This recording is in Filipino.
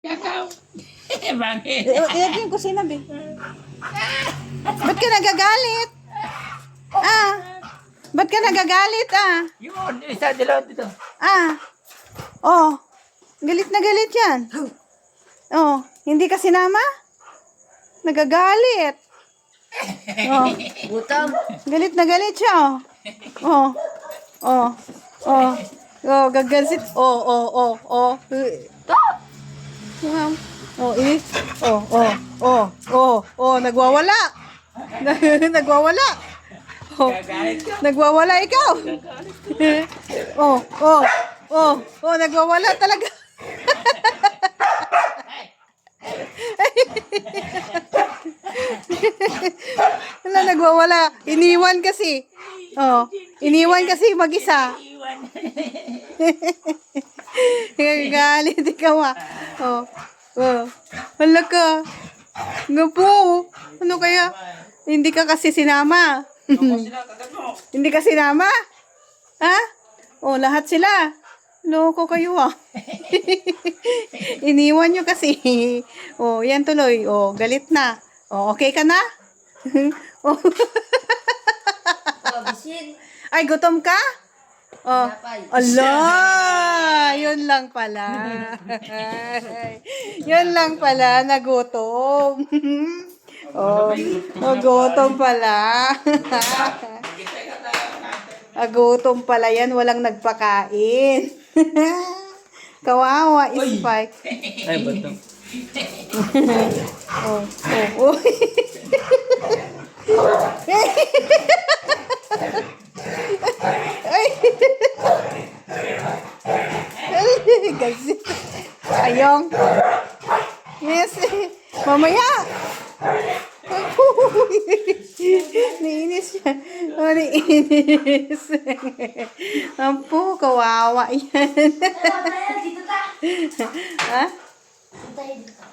Ikaw. Bakit? Iyan yung kusina, be. Ba't ka nagagalit? Ah, ba't ka nagagalit, ah? Yun, isa dalawa dito. Ah, oh, galit na galit yan. Oh, hindi ka sinama? Nagagalit. Oh, Gutom. galit na galit siya, oh. Oh, oh, oh, gagalit. Oh, oh, oh, oh. Wow. Oh, ini. Oh, oh, oh, oh, oh, nagwawala. Nagwawala. Oh, nagwawala ikaw. Oh, oh, oh, oh, nagwawala talaga. Wala, nagwawala. Iniwan kasi. Oh, iniwan kasi mag-isa. Galit ikaw, ah. Oh, oh. Hala ka. Nga po. Ano kaya? Hindi ka kasi sinama. Hindi ka sinama? Ha? Oh, lahat sila. Loko kayo, ah. Iniwan nyo kasi. Oh, yan tuloy. Oh, galit na. Oh, okay ka na? Oh. Oh, bisin. Ay, gutom ka? Oh. Ala, yun lang pala. Yun lang pala, nagutom. Oh, nagutom pala. Nagutom pala yan, walang nagpakain. Kawawa, Spike. Ay, bato. Oh, oh, oh. Ay. Kasi. Ayong. Yes. Mamaya. Niinis siya. Oh, niinis. Ampo, kawawa yan. Dito ta. Ha? Dito ta.